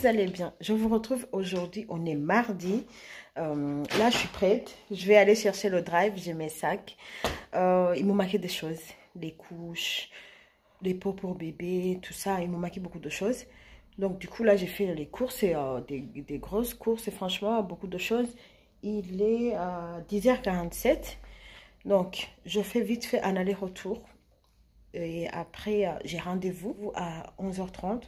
vous allez bien. Je vous retrouve aujourd'hui, on est mardi. Là, je suis prête. Je vais aller chercher le drive, j'ai mes sacs. Il me manquait des choses, les couches, les pots pour bébé, tout ça. Il me manquait beaucoup de choses. Donc, du coup, là, j'ai fait les courses, et, des grosses courses, et franchement, beaucoup de choses. Il est 10h47. Donc, je fais vite fait un aller-retour. Et après, j'ai rendez-vous à 11h30.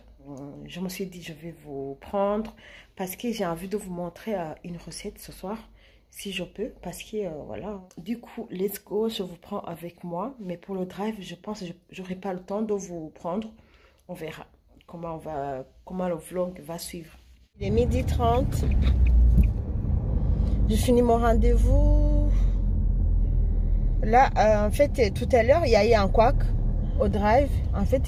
Je me suis dit, je vais vous prendre parce que j'ai envie de vous montrer une recette ce soir, si je peux. Parce que, voilà. Du coup, let's go, je vous prends avec moi. Mais pour le drive, je pense que je n'aurai pas le temps de vous prendre. On verra comment le vlog va suivre. Il est 12h30. J'ai fini mon rendez-vous. Là, en fait, tout à l'heure, il y a eu un couac au drive. En fait,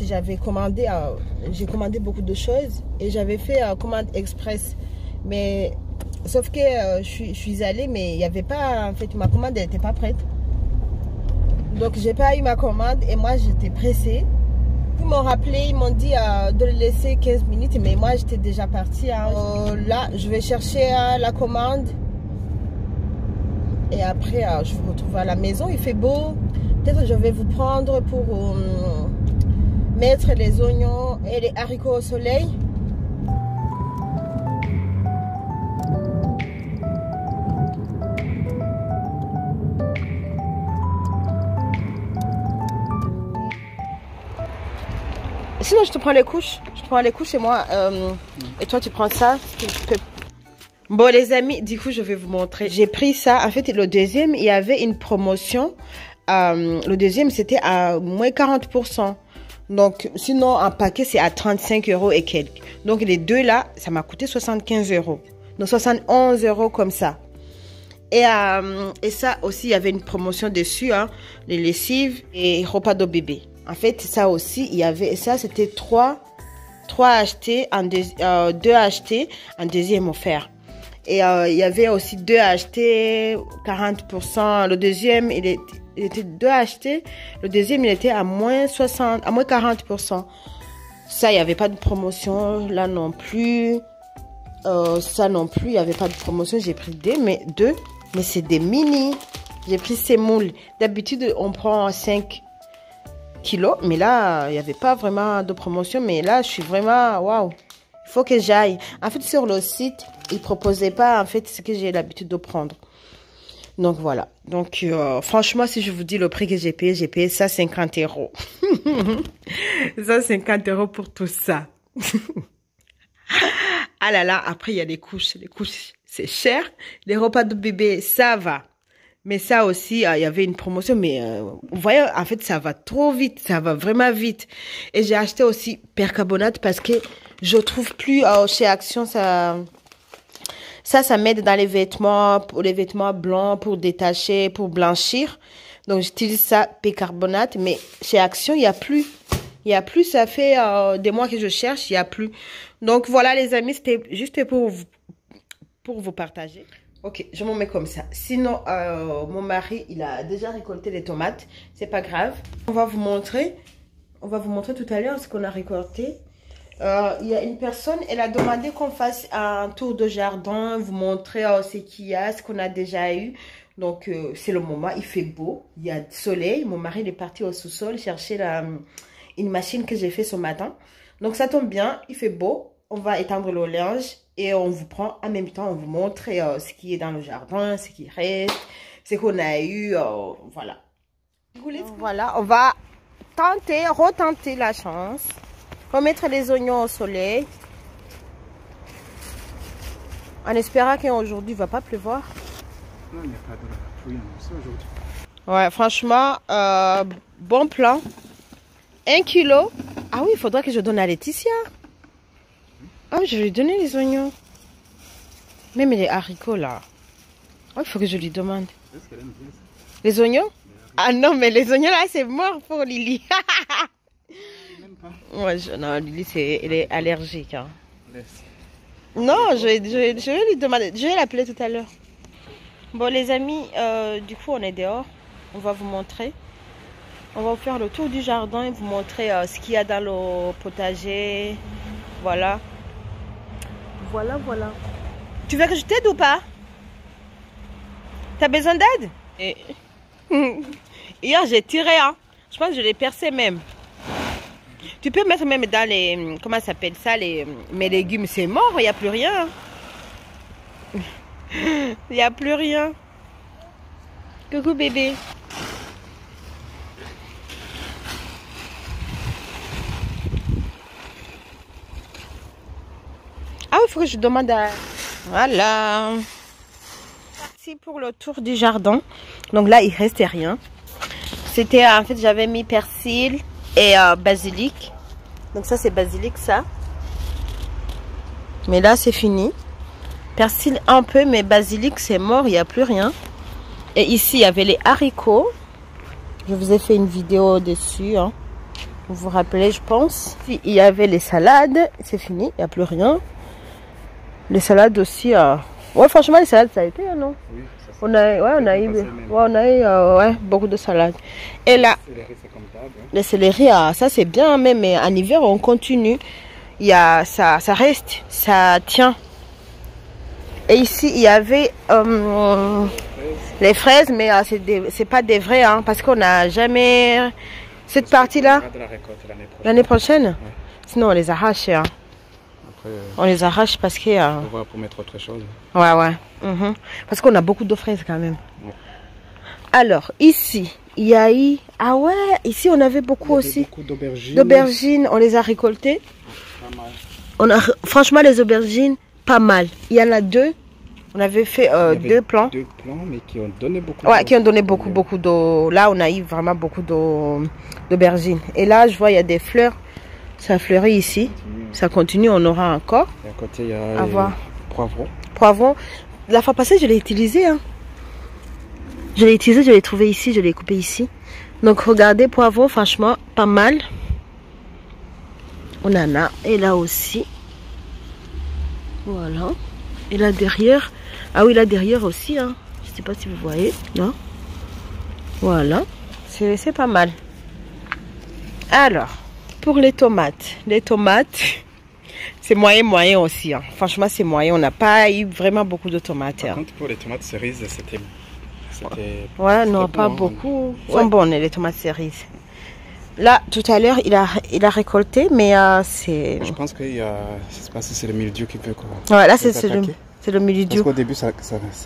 j'ai commandé beaucoup de choses et j'avais fait commande express. Mais sauf que je suis allée, mais il n'y avait pas, en fait, ma commande n'était pas prête. Donc, j'ai pas eu ma commande et moi, j'étais pressée. Ils m'ont rappelé, ils m'ont dit de le laisser 15 minutes, mais moi, j'étais déjà partie. Là, je vais chercher la commande. Et après, je vous retrouve à la maison. Il fait beau. Peut-être que je vais vous prendre pour mettre les oignons et les haricots au soleil. Sinon, je te prends les couches. Je te prends les couches et moi. Et toi, tu prends ça. Bon, les amis, du coup, je vais vous montrer. J'ai pris ça. En fait, le deuxième, il y avait une promotion. Le deuxième, c'était à moins 40%. Donc, sinon, un paquet, c'est à 35 € et quelques. Donc, les deux là, ça m'a coûté 75 €. Donc, 71 € comme ça. Et ça aussi, il y avait une promotion dessus, hein, les lessives et repas de bébé. En fait, ça aussi, il y avait, ça, c'était 3 achetés, 2 achetés, un deuxième offert. Et il y avait aussi 2 achetés, 40%. Le deuxième, il était 2 achetés. Le deuxième, il était à moins 40%. Ça, il n'y avait pas de promotion. Là non plus. Ça non plus, il n'y avait pas de promotion. J'ai pris deux, mais c'est des mini. J'ai pris ces moules. D'habitude, on prend 5 kilos. Mais là, il n'y avait pas vraiment de promotion. Mais là, je suis vraiment, waouh. Il faut que j'aille. En fait, sur le site, ils ne proposaient pas, en fait, ce que j'ai l'habitude de prendre. Donc, voilà. Donc, franchement, si je vous dis le prix que j'ai payé 150 €. 150 € pour tout ça. Ah là là, après, il y a les couches. Les couches, c'est cher. Les repas de bébé, ça va. Mais ça aussi, il y avait une promotion. Mais vous voyez, en fait, ça va trop vite. Ça va vraiment vite. Et j'ai acheté aussi percarbonate parce que je trouve plus chez Action, ça m'aide dans les vêtements, pour les vêtements blancs, pour détacher, pour blanchir. Donc, j'utilise ça, bicarbonate. Mais chez Action, il n'y a plus. Il n'y a plus, ça fait des mois que je cherche, il n'y a plus. Donc, voilà, les amis, c'était juste pour vous partager. Ok, je m'en mets comme ça. Sinon, mon mari, il a déjà récolté les tomates. C'est pas grave. On va vous montrer tout à l'heure ce qu'on a récolté. Il y a une personne, elle a demandé qu'on fasse un tour de jardin, vous montrer ce qu'il y a, ce qu'on a déjà eu. Donc, c'est le moment, il fait beau, il y a du soleil. Mon mari il est parti au sous-sol chercher une machine que j'ai fait ce matin. Donc, ça tombe bien, il fait beau. On va étendre le linge et on vous prend en même temps, on vous montre ce qui est dans le jardin, ce qui reste, ce qu'on a eu, voilà. Voilà, on va retenter la chance. Remettre les oignons au soleil. En espérant qu'aujourd'hui, il ne va pas pleuvoir. Non, il n'y a pas de pluie aujourd'hui. Ouais, franchement, bon plan. 1 kilo. Ah oui, il faudra que je donne à Laetitia. Ah, je vais lui donner les oignons. Même les haricots, là. Oh, il faut que je lui demande. Est-ce qu'elle aime bien ça? Les oignons? Ah non, mais les oignons, là, c'est mort pour Lily. Ouais, non, Lily, elle est allergique. Hein. Non, je vais lui demander. Je vais l'appeler tout à l'heure. Bon, les amis, du coup, on est dehors. On va vous montrer. On va vous faire le tour du jardin et vous montrer ce qu'il y a dans le potager. Voilà. Voilà, voilà. Tu veux que je t'aide ou pas? T'as besoin d'aide? Et... Hier, j'ai tiré, hein. Je pense que je l'ai percé même. Tu peux mettre même dans les... Comment ça s'appelle ça? Mes légumes, c'est mort, il n'y a plus rien. Il n'y a plus rien. Coucou bébé. Ah, il faut que je demande à... Voilà. Merci pour le tour du jardin. Donc là, il restait rien. C'était, en fait, j'avais mis persil et basilic. Donc ça, c'est basilic, ça. Mais là, c'est fini. Persil un peu, mais basilic, c'est mort. Il n'y a plus rien. Et ici, il y avait les haricots. Je vous ai fait une vidéo dessus. Hein. Vous vous rappelez, je pense. Puis, il y avait les salades. C'est fini. Il n'y a plus rien. Les salades aussi. Ouais, franchement, les salades, ça a été, non? Oui, ça on a eu beaucoup de salades. Et là, les céleri, ça c'est bien, mais en hiver, on continue. Il y a, ça reste, ça tient. Et ici, il y avait les fraises, mais c'est pas des vraies, hein, parce qu'on n'a jamais cette partie-là. L'année prochaine? Ouais. Sinon, on les arrache. Hein. On les arrache parce que... On va pour mettre autre chose. Ouais, ouais. Parce qu'on a beaucoup de fraises quand même. Ouais. Alors, ici, il y a eu... Ah ouais, ici on avait beaucoup aussi. Beaucoup d'aubergines. D'aubergines, on les a récoltées. Pas mal. Franchement, les aubergines, pas mal. Il y en a deux. On avait fait deux plants. Deux plants, mais qui ont donné beaucoup d'eau. Ouais, qui ont donné beaucoup d'eau. Là, on a eu vraiment beaucoup d'aubergines. Et là, je vois, il y a des fleurs. Ça a fleuri ici. Ça continue, on aura encore. Et à côté, il y a les poivrons. Poivrons. La fois passée, je l'ai utilisé. Hein. Je l'ai utilisé, je l'ai trouvé ici, je l'ai coupé ici. Donc, regardez, poivrons, franchement, pas mal. On en a. Et là aussi. Voilà. Et là derrière. Ah oui, là derrière aussi. Hein. Je ne sais pas si vous voyez. Là. Voilà. C'est pas mal. Alors. Pour les tomates, c'est moyen aussi. Hein. Franchement, c'est moyen. On n'a pas eu vraiment beaucoup de tomates. Par contre, pour les tomates cerises, c'était... Ouais, non, pas beaucoup. Elles sont bonnes, les tomates cerises. Là, tout à l'heure, il a récolté, mais c'est... Je pense qu'il y a... Je ne sais pas si c'est le mildiou qui peut... Quoi. Ouais, là, c'est le mildiou. Parce qu'au début, ça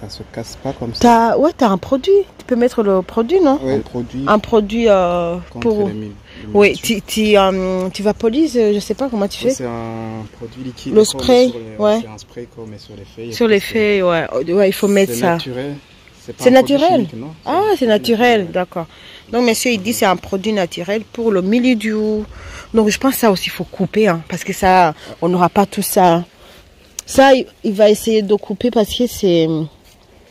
se casse pas comme ça. Ouais, tu as un produit. Tu peux mettre le produit, non? Oui, un produit pour... Oui, tu vaporises, je sais pas comment tu fais. C'est un produit liquide. Le spray, ouais. C'est un spray qu'on met sur les feuilles. Sur les feuilles, ouais. Ouais, il faut mettre ça. C'est naturel. C'est naturel? Ah, c'est naturel, d'accord. Donc, monsieur, il dit c'est un produit naturel pour le mildiou. Donc, je pense que ça aussi, il faut couper, hein, parce que ça, on n'aura pas tout ça. Ça, il va essayer de couper parce que c'est...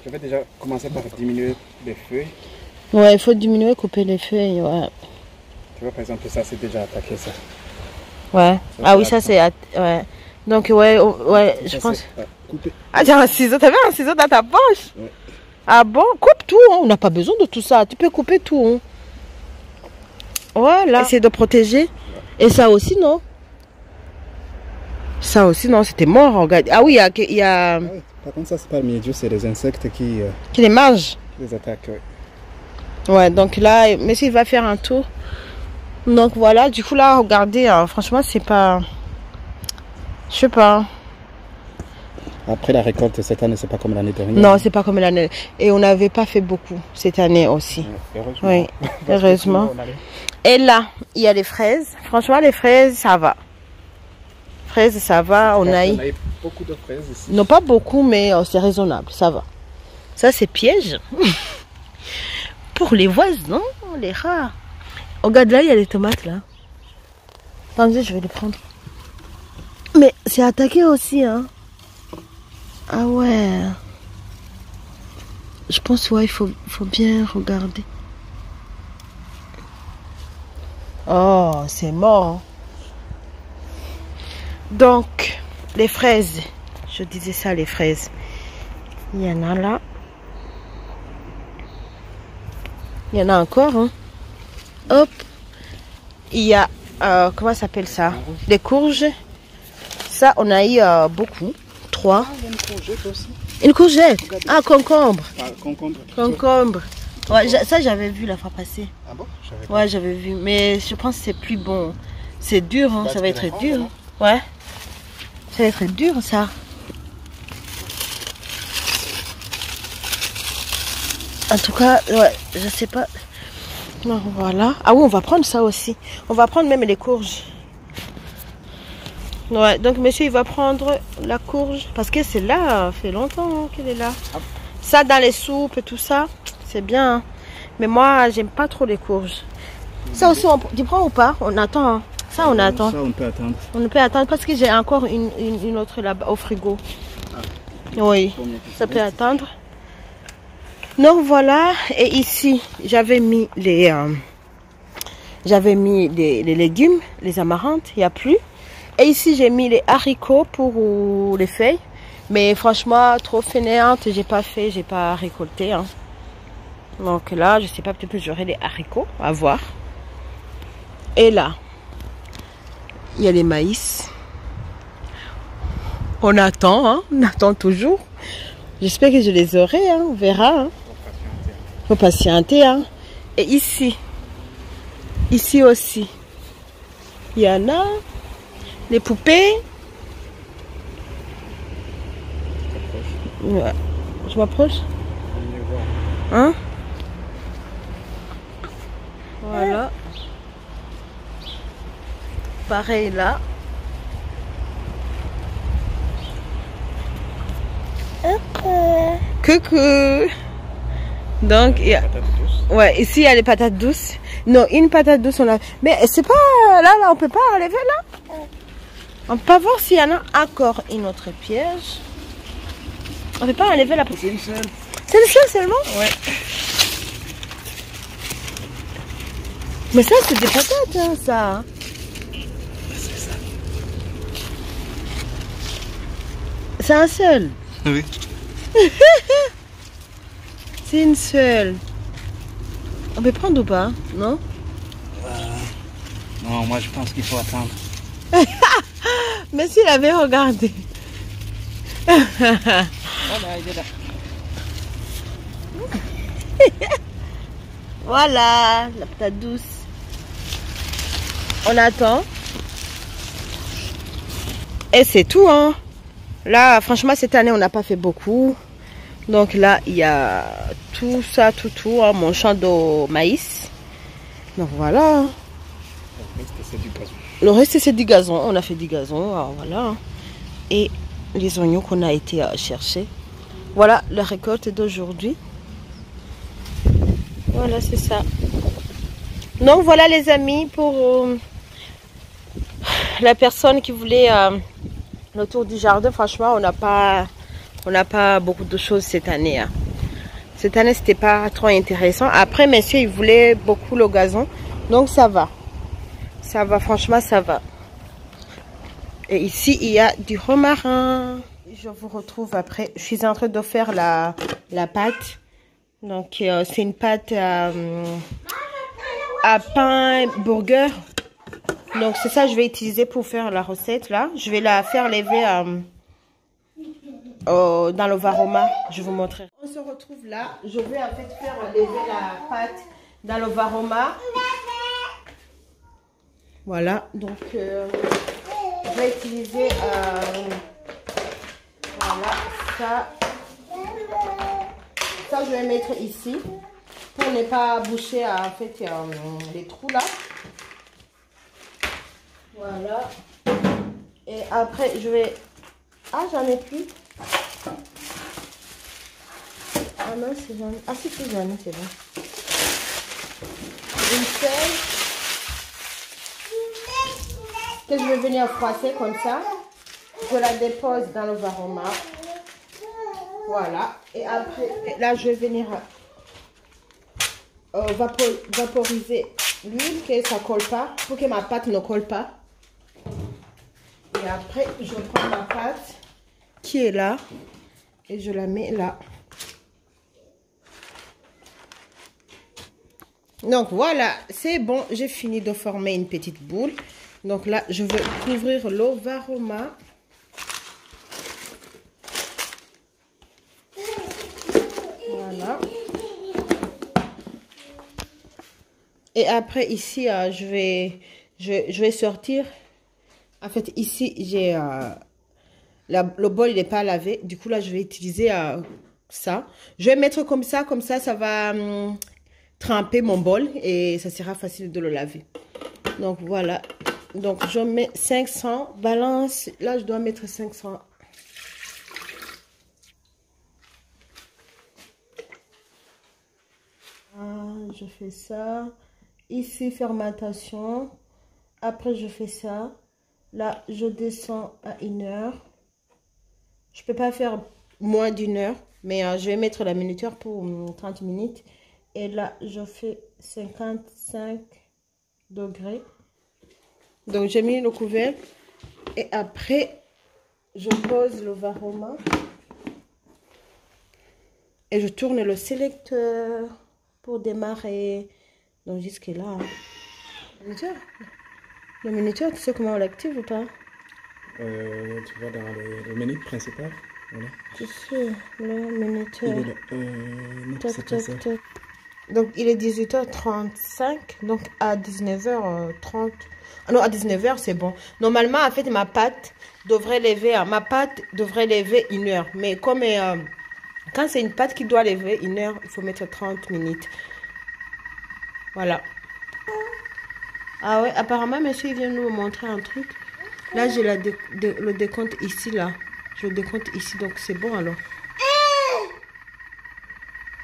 Je vais déjà commencer par diminuer les feuilles. Ouais, il faut diminuer, couper les feuilles, ouais. Tu vois, par exemple, ça, c'est déjà attaqué, ça. Ouais. Ça, ah oui, ça, c'est... Ouais. Donc, ouais, je pense... Ah, tiens, un ciseau. T'avais un ciseau dans ta poche? Ouais. Ah bon? Coupe tout, hein. On n'a pas besoin de tout ça. Tu peux couper tout, hein. Voilà. Essayer de protéger. Ouais. Et ça aussi, non? Ça aussi, non, c'était mort, regarde. Ah oui, il y a... Ouais, par contre, ça, c'est pas le mildiou, c'est les insectes qui les mangent. Qui les attaquent, ouais. Ouais, donc là, monsieur, il va faire un tour. Donc voilà, du coup, là, regardez, hein, franchement, c'est pas... Je sais pas. Après la récolte cette année, c'est pas comme l'année dernière. Non, c'est pas comme l'année. Et on n'avait pas fait beaucoup cette année aussi. Ouais, heureusement. Oui, heureusement. Et là, il y a les fraises. Franchement, les fraises, ça va. Fraises, ça va. On a eu beaucoup de fraises ici. Non, pas beaucoup, mais c'est raisonnable, ça va. Ça, c'est piège. Pour les voisins, les rats. Regarde là, il y a les tomates là. Attendez, je vais les prendre. Mais c'est attaqué aussi, hein. Ah ouais. Je pense, ouais, il faut bien regarder. Oh, c'est mort. Donc, les fraises. Je disais ça, les fraises. Il y en a là. Il y en a encore, hein. Hop. Il y a, comment ça s'appelle ça? Des courges. Ça, on a eu beaucoup. 3. Ah, il y a une courgette aussi. Une courgette. Ah, concombre. Ah, concombre. Concombre. Ouais, ça j'avais vu la fois passée. Ah bon? Ouais, j'avais vu. Mais je pense que c'est plus bon. C'est dur, hein. Bah, Ça va être dur. non? Ouais. Ça va être dur, ça. En tout cas, ouais, je sais pas. Non, voilà. Ah oui, on va prendre ça aussi. On va prendre même les courges. Ouais, donc monsieur, il va prendre la courge. Parce que c'est là, ça fait longtemps qu'elle est là. Ça, dans les soupes et tout ça, c'est bien. Hein. Mais moi, j'aime pas trop les courges. Ça aussi, tu prends ou pas? On attend. Hein. Ça, on attend. Ça, on peut attendre. On peut attendre parce que j'ai encore une autre là-bas au frigo. Ah. Oui, ça peut attendre. Donc voilà, et ici, j'avais mis les légumes, les amarantes, il n'y a plus. Et ici, j'ai mis les haricots pour les feuilles. Mais franchement, trop fainéante, j'ai pas récolté. Hein. Donc là, je sais pas, peut-être que j'aurai les haricots, à voir. Et là, il y a les maïs. On attend, hein, on attend toujours. J'espère que je les aurai, hein, on verra. Hein. Faut patienter. Hein. Et ici aussi, il y en a les poupées. Ouais. Je m'approche. Hein? Voilà. Pareil là. Coucou. Donc, il y a... Ouais, ici il y a les patates douces. Non, une patate douce on a. Mais c'est pas là, on peut pas enlever là. On peut pas voir s'il y en a encore une autre piège. On peut pas enlever la. C'est une seule. C'est une seule seulement? Ouais. Mais ça c'est des patates, hein, ça. C'est ça. C'est un seul. Oui. C'est une seule. On peut prendre ou pas? Non? Non, moi je pense qu'il faut attendre. Mais s'il avait regardé. Voilà, il est là. Voilà, la patate douce. On attend. Et c'est tout, hein. Là, franchement, cette année, on n'a pas fait beaucoup. Donc là, il y a tout ça, tout, hein, mon champ de maïs. Donc voilà. Le reste, c'est du gazon. Le reste, c'est du gazon. On a fait du gazon, alors voilà. Et les oignons qu'on a été chercher. Voilà la récolte d'aujourd'hui. Voilà, c'est ça. Donc voilà les amis, pour la personne qui voulait le tour du jardin. Franchement, on n'a pas beaucoup de choses cette année. Hein. Cette année, c'était pas trop intéressant. Après, messieurs, ils voulaient beaucoup le gazon. Donc ça va. Ça va, franchement, ça va. Et ici, il y a du romarin. Je vous retrouve après. Je suis en train de faire la pâte. Donc, c'est une pâte à pain burger. Donc, c'est ça que je vais utiliser pour faire la recette, là. Je vais la faire lever dans le varoma. Je vous montrerai. On se retrouve là. Je vais en fait faire lever la pâte dans le varoma. Voilà. Donc, je vais utiliser voilà, ça. Ça, je vais mettre ici pour ne pas boucher en fait les trous là. Voilà. Et après, je vais... Ah, j'en ai plus. Ah non, c'est j'en ai... Ah si, c'est j'en ai, c'est bon. Une feuille que je vais venir froisser comme ça. Je la dépose dans le varoma. Voilà. Et après, là, je vais venir vaporiser l'huile, que ça ne colle pas, pour que ma pâte ne colle pas. Et après, je prends ma pâte qui est là et je la mets là. Donc voilà, c'est bon, j'ai fini de former une petite boule. Donc là, je vais couvrir le varoma. Et après, ici, je vais sortir. En fait, ici, j'ai le bol, il n'est pas lavé. Du coup, là, je vais utiliser ça. Je vais mettre comme ça, ça va tremper mon bol et ça sera facile de le laver. Donc, voilà. Donc, je mets 500. Balance, là, je dois mettre 500. Je fais ça. Ici, fermentation. Après, je fais ça. Là, je descends à 1 heure. Je peux pas faire moins d'1 heure. Mais je vais mettre la minuteur pour 30 minutes. Et là, je fais 55 degrés. Donc, j'ai mis le couvercle. Et après, je pose le varoma. Et je tourne le sélecteur pour démarrer. Donc, jusque là. Hein. Le minuteur, tu sais comment on l'active ou pas? Tu vas dans le menu principal. Voilà. Tu sais, le minuteur. Non, Tac, c'est pas ça. tac, tac. Donc, il est 18h35. Donc, à 19h30. Ah non, à 19h, c'est bon. Normalement, en fait, ma pâte devrait lever 1 heure. Mais comme quand c'est une pâte qui doit lever 1 heure, il faut mettre 30 minutes. Voilà. Ah ouais, apparemment, monsieur, il vient nous montrer un truc. Là, j'ai le décompte ici, là. Je le décompte ici, donc c'est bon, alors.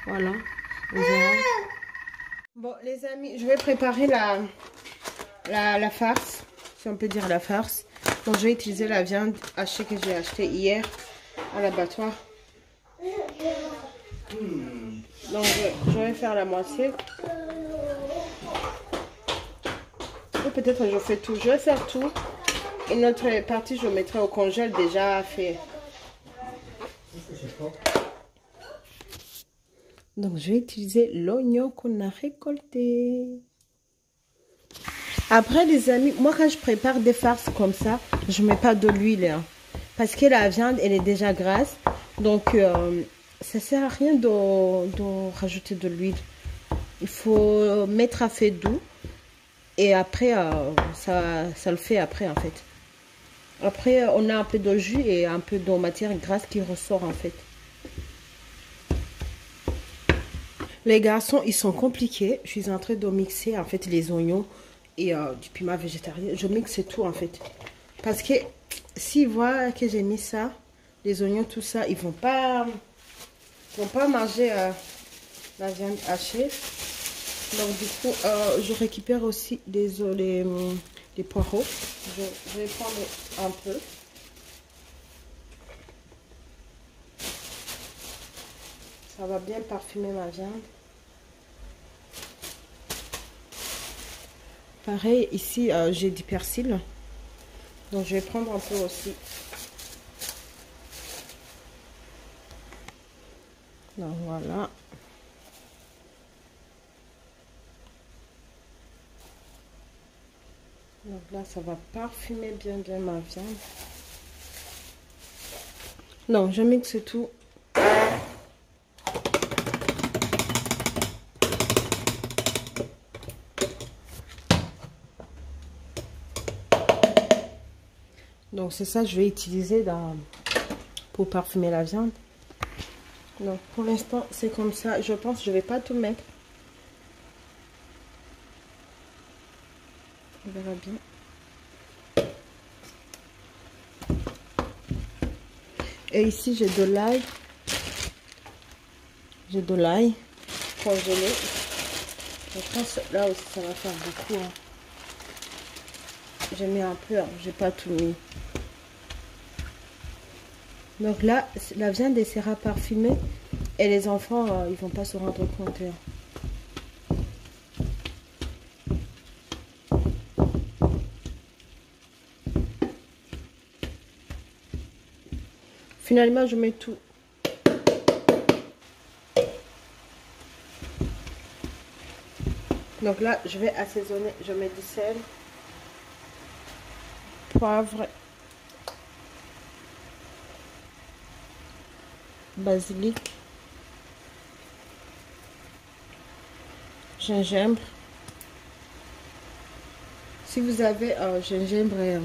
Voilà. On verra. Bon, les amis, je vais préparer la farce, si on peut dire la farce. Donc, je vais utiliser la viande hachée que j'ai achetée hier à l'abattoir. Donc, je vais faire la moitié. Ou peut-être je fais tout. Je vais faire tout. Une autre partie, je mettrai au congèle déjà fait. Donc, je vais utiliser l'oignon qu'on a récolté. Après, les amis, moi, quand je prépare des farces comme ça, je ne mets pas de l'huile. Hein, parce que la viande, elle est déjà grasse. Donc, ça ne sert à rien de rajouter de l'huile. Il faut mettre à feu doux. Et après, ça le fait après, en fait. Après, on a un peu de jus et un peu de matière grasse qui ressort, en fait. Les garçons, ils sont compliqués. Je suis en train de mixer, en fait, les oignons et du piment végétarien. Je mixe tout, en fait. Parce que s'ils voient que j'ai mis ça, les oignons, tout ça, ils vont pas manger la viande hachée. Donc, du coup, je récupère aussi les poireaux. Je vais prendre un peu. Ça va bien parfumer ma viande. Pareil, ici, j'ai du persil. Donc, je vais prendre un peu aussi. Donc, voilà. Donc là, ça va parfumer bien ma viande. Donc, je mixe tout. Donc, c'est ça que je vais utiliser pour parfumer la viande. Donc, pour l'instant, c'est comme ça. Je pense que je ne vais pas tout mettre. On verra bien. Et ici, j'ai de l'ail. J'ai de l'ail congelé. Je pense là aussi, ça va faire beaucoup. Hein. J'ai mis un peu, hein. J'ai pas tout mis. Donc là, la viande elle sera parfumée et les enfants, ils vont pas se rendre compte. Hein. Finalement, je mets tout. Donc là, je vais assaisonner. Je mets du sel, poivre, basilic, gingembre, si vous avez gingembre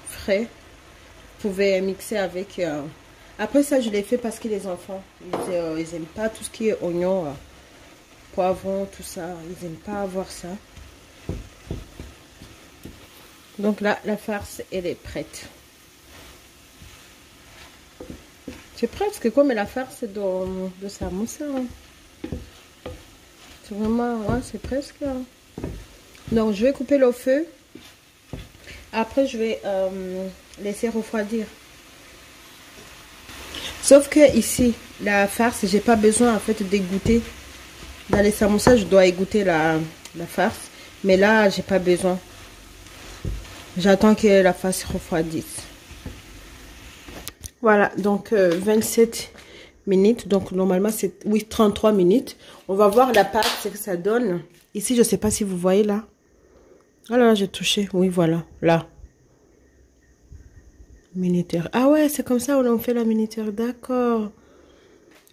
frais, vous pouvez mixer avec... Après ça, je l'ai fait parce que les enfants, ils aiment pas tout ce qui est oignon, poivron, tout ça. Ils n'aiment pas avoir ça. Donc là, la farce, elle est prête. C'est presque comme la farce de samosa. Hein. C'est vraiment, ouais, c'est presque. Hein. Donc, je vais couper le feu. Après, je vais laisser refroidir. Sauf que ici, la farce, j'ai pas besoin en fait d'égoutter. Dans les samoussas, je dois égoutter la farce. Mais là, j'ai pas besoin. J'attends que la farce refroidisse. Voilà, donc 27 minutes. Donc normalement, c'est 33 minutes. On va voir la pâte, ce que ça donne. Ici, je sais pas si vous voyez là. Ah là, j'ai touché. Oui, voilà, là. Minuteur. Ah ouais, c'est comme ça on fait la minuteur. D'accord.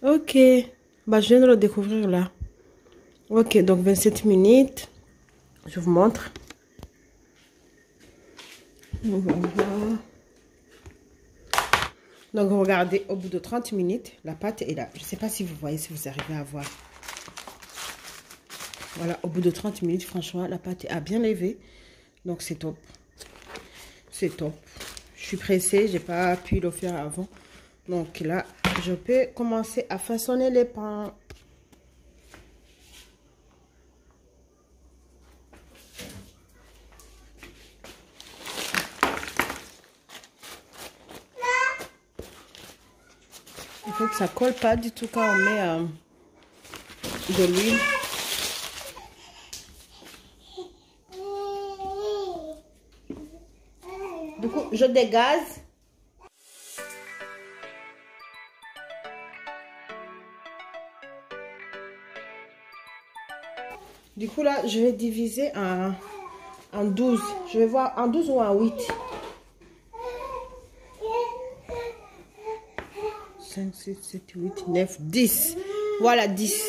Ok. Bah, je viens de le découvrir là. Ok, donc 27 minutes. Je vous montre. Voilà. Donc, regardez, au bout de 30 minutes, la pâte est là. Je ne sais pas si vous voyez, si vous arrivez à voir. Voilà, au bout de 30 minutes, franchement, la pâte a bien levé. Donc, c'est top. C'est top. Je suis pressée, je n'ai pas pu le faire avant. Donc là, je peux commencer à façonner les pains. Il faut que ça colle pas du tout quand on met de l'huile. Du coup, je dégaze. Du coup, là, je vais diviser en 12. Je vais voir en 12 ou en 8. 5, 6, 7, 8, 9, 10. Voilà, 10.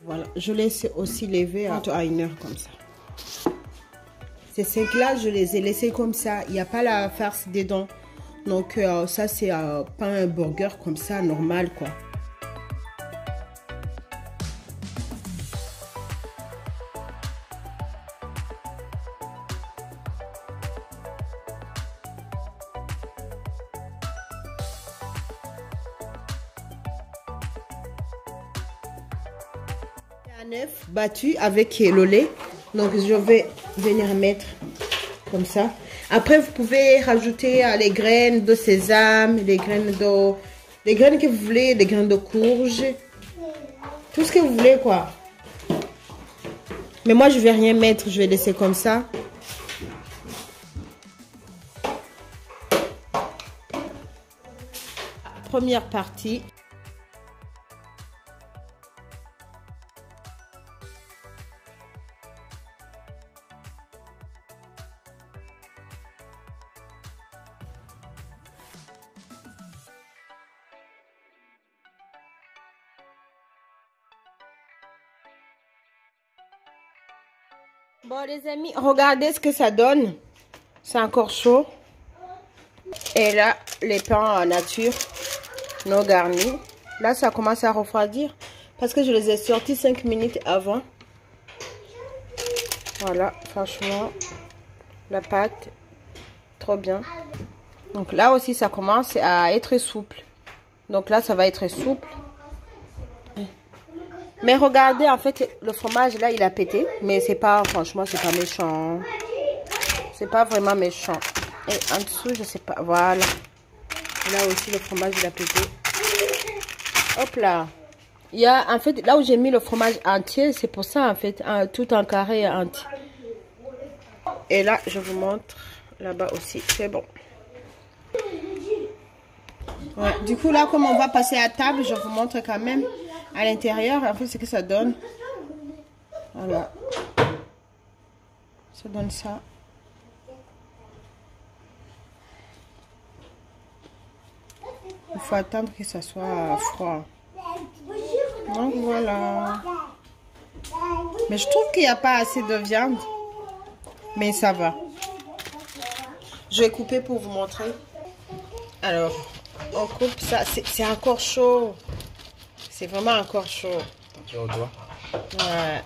Voilà, je laisse aussi lever à 1 heure comme ça. Ces 5 là, je les ai laissés comme ça. Il n'y a pas la farce dedans. Donc ça, c'est pas un burger comme ça, normal quoi. Un œuf battu avec le lait. Donc je vais venir mettre comme ça. Après vous pouvez rajouter les graines de sésame, les graines que vous voulez, des graines de courge, tout ce que vous voulez quoi. Mais moi je vais rien mettre, je vais laisser comme ça. Première partie. Bon les amis, regardez ce que ça donne. C'est encore chaud. Et là, les pains en nature, non garnis. Là, ça commence à refroidir. Parce que je les ai sortis 5 minutes avant. Voilà, franchement, la pâte, trop bien. Donc là aussi, ça commence à être souple. Donc là, ça va être souple. Mais regardez, en fait, le fromage, là, il a pété. Mais c'est pas, franchement, c'est pas méchant. C'est pas vraiment méchant. Et en dessous, je sais pas, voilà. Là aussi, le fromage, il a pété. Hop là. Il y a, en fait, là où j'ai mis le fromage entier, c'est pour ça, en fait, tout en carré entier. Et là, je vous montre, là-bas aussi, c'est bon. Ouais. Du coup, là, comme on va passer à table, je vous montre quand même à l'intérieur, en fait, ce que ça donne. Voilà. Ça donne ça. Il faut attendre que ça soit froid. Donc voilà. Mais je trouve qu'il n'y a pas assez de viande. Mais ça va. Je vais couper pour vous montrer. Alors, on coupe ça. C'est encore chaud. C'est vraiment encore chaud. Attention au doigt. Ouais.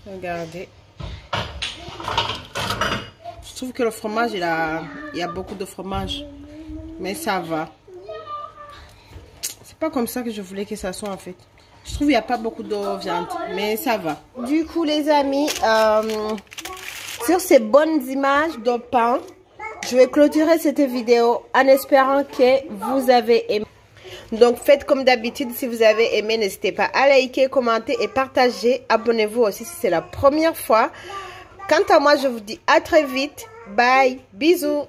Regardez. Je trouve que le fromage, il y a beaucoup de fromage. Mais ça va. C'est pas comme ça que je voulais que ça soit en fait. Je trouve qu'il n'y a pas beaucoup de viande. Mais ça va. Du coup les amis, sur ces bonnes images de pain, je vais clôturer cette vidéo en espérant que vous avez aimé. Donc faites comme d'habitude, si vous avez aimé, n'hésitez pas à liker, commenter et partager. Abonnez-vous aussi si c'est la première fois. Quant à moi, je vous dis à très vite. Bye, bisous.